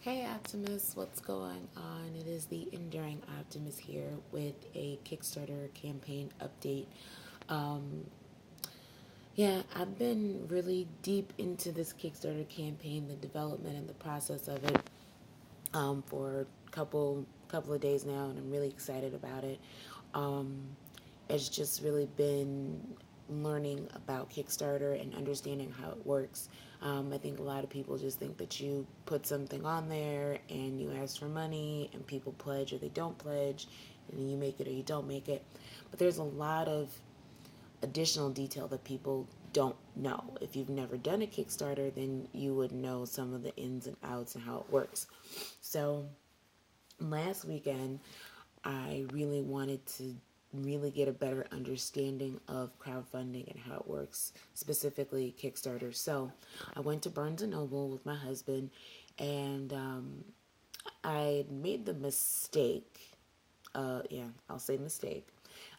Hey Optimus, what's going on? It is the Enduring Optimist here with a Kickstarter campaign update. Um, I've been really deep into this Kickstarter campaign, the development and the process of it, for a couple of days now, and I'm really excited about it. Um, it's just really been learning about Kickstarter and understanding how it works. I think a lot of people just think that you put something on there and you ask for money and people pledge or they don't pledge, and then you make it or you don't make it. But there's a lot of additional detail that people don't know. If you've never done a Kickstarter, then you would know some of the ins and outs and how it works. So last weekend, I really wanted to really get a better understanding of crowdfunding and how it works, specifically Kickstarter. So I went to Barnes and Noble with my husband, and I made the mistake. I'll say mistake.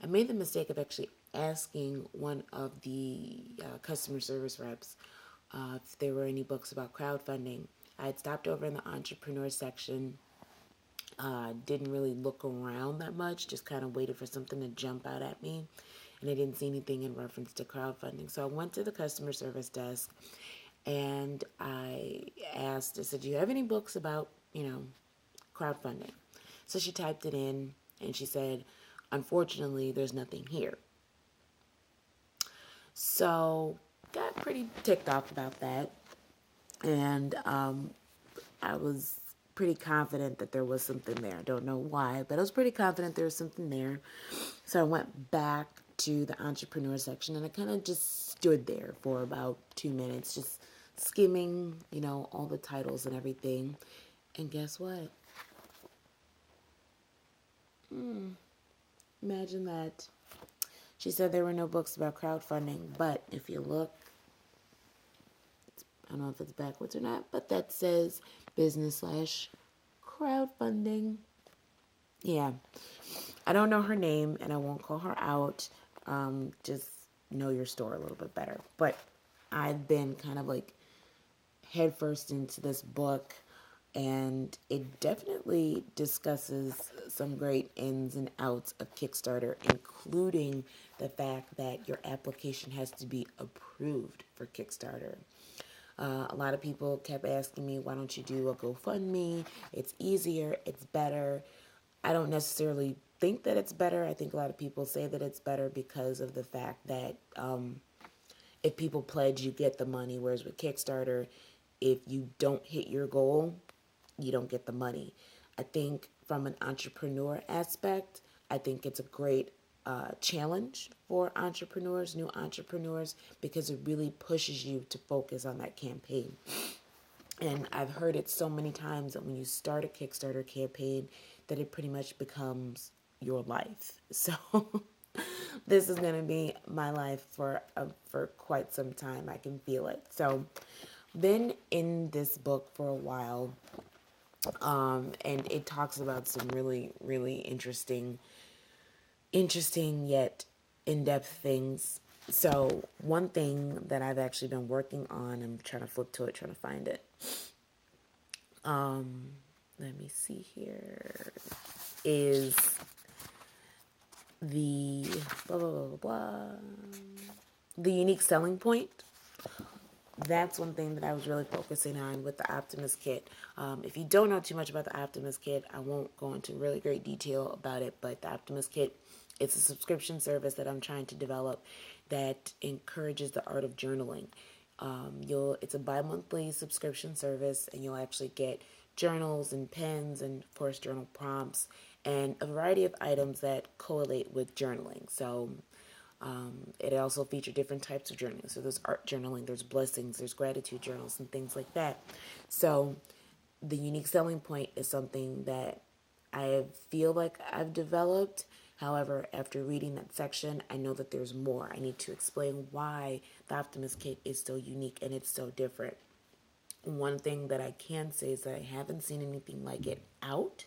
I made the mistake of actually asking one of the customer service reps if there were any books about crowdfunding. I had stopped over in the entrepreneur section, didn't really look around that much, just kind of waited for something to jump out at me, and I didn't see anything in reference to crowdfunding. So I went to the customer service desk and I said, do you have any books about, crowdfunding? So she typed it in and she said, unfortunately, there's nothing here. So got pretty ticked off about that. And I was pretty confident that there was something there. I don't know why, but I was pretty confident there was something there. So I went back to the entrepreneur section and I kind of just stood there for about 2 minutes, just skimming, all the titles and everything. And guess what? Imagine that. She said there were no books about crowdfunding, but if you look, I don't know if it's backwards or not, but that says business/crowdfunding. Yeah. I don't know her name and I won't call her out. Just know your store a little bit better. But I've been kind of like headfirst into this book, and it definitely discusses some great ins and outs of Kickstarter, including the fact that your application has to be approved for Kickstarter. A lot of people kept asking me, why don't you do a GoFundMe? It's easier, it's better. I don't necessarily think that it's better. I think a lot of people say that it's better because of the fact that if people pledge, you get the money, whereas with Kickstarter, if you don't hit your goal, you don't get the money. I think from an entrepreneur aspect, I think it's a great challenge for entrepreneurs, new entrepreneurs, because it really pushes you to focus on that campaign. And I've heard it so many times that when you start a Kickstarter campaign, that it pretty much becomes your life. So this is going to be my life for quite some time. I can feel it. So been in this book for a while, and it talks about some really, really interesting yet in-depth things. So one thing that I've actually been working on, I'm trying to flip to it, trying to find it. Let me see here, is the blah, blah, blah, blah, blah, the unique selling point. That's one thing that I was really focusing on with the Optimist Kit. If you don't know too much about the Optimist Kit, I won't go into really great detail about it, but the Optimist Kit, it's a subscription service that I'm trying to develop that encourages the art of journaling. It's a bi-monthly subscription service, and you'll actually get journals and pens and, of course, journal prompts and a variety of items that correlate with journaling. So it also features different types of journaling. So there's art journaling, there's blessings, there's gratitude journals, and things like that. So the unique selling point is something that I feel like I've developed. However, after reading that section, I know that there's more. I need to explain why the Optimist Kit is so unique and it's so different. One thing that I can say is that I haven't seen anything like it out.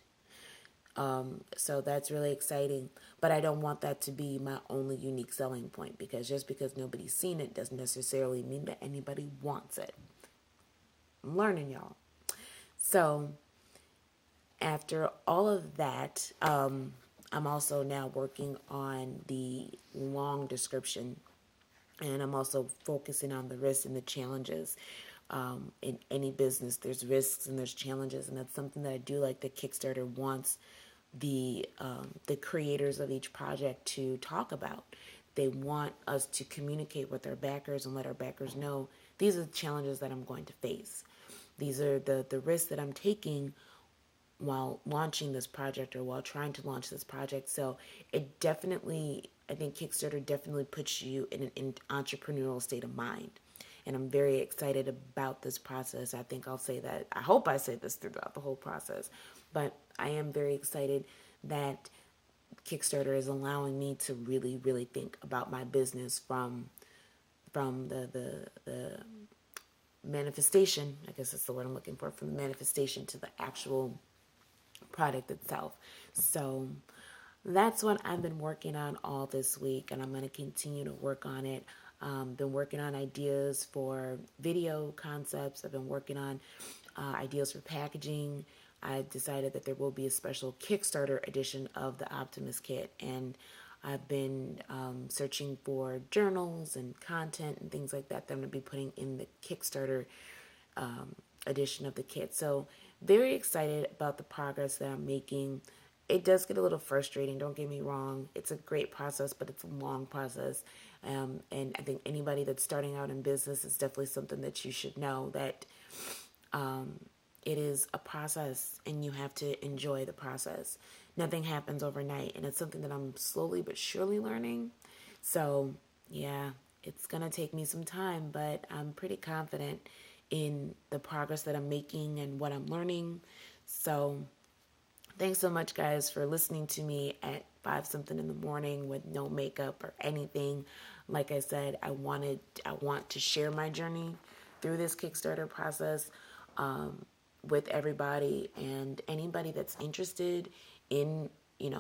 So that's really exciting, but I don't want that to be my only unique selling point, because just because nobody's seen it doesn't necessarily mean that anybody wants it. I'm learning, y'all. So after all of that, I'm also now working on the long description, and I'm also focusing on the risks and the challenges. In any business, there's risks and there's challenges, and that's something that I do like that Kickstarter wants the creators of each project to talk about. They want us to communicate with our backers and let our backers know these are the challenges that I'm going to face. These are the risks that I'm taking while launching this project or while trying to launch this project. So it definitely, I think Kickstarter definitely puts you in an entrepreneurial state of mind. And I'm very excited about this process. I think I'll say that. I hope I say this throughout the whole process. But I am very excited that Kickstarter is allowing me to really, really think about my business from the manifestation. I guess that's the word I'm looking for. From the manifestation to the actual product itself. So that's what I've been working on all this week, and I'm going to continue to work on it. Been working on ideas for video concepts. I've been working on ideas for packaging. I decided that there will be a special Kickstarter edition of the Optimus Kit, and I've been searching for journals and content and things like that that I'm going to be putting in the Kickstarter edition of the kit. So very excited about the progress that I'm making. It does get a little frustrating, don't get me wrong. It's a great process, but it's a long process. And I think anybody that's starting out in business is definitely something that you should know that it is a process and you have to enjoy the process. Nothing happens overnight, and it's something that I'm slowly but surely learning. So yeah, it's going to take me some time, but I'm pretty confident in the progress that I'm making and what I'm learning. So thanks so much, guys, for listening to me at 5 something in the morning with no makeup or anything. Like I said, I want to share my journey through this Kickstarter process with everybody, and anybody that's interested in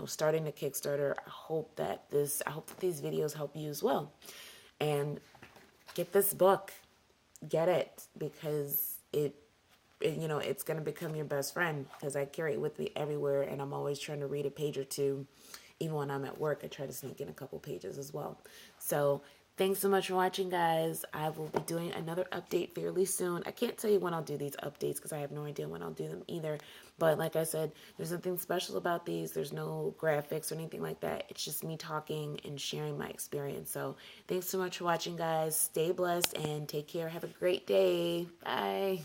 starting a Kickstarter. I hope that these videos help you as well. And get this book. Get it, because it's going to become your best friend, because I carry it with me everywhere, and I'm always trying to read a page or two. Even when I'm at work, I try to sneak in a couple pages as well. So thanks so much for watching, guys. I will be doing another update fairly soon. I can't tell you when I'll do these updates because I have no idea when I'll do them either. But like I said, there's nothing special about these. There's no graphics or anything like that. It's just me talking and sharing my experience. So thanks so much for watching, guys. Stay blessed and take care. Have a great day. Bye.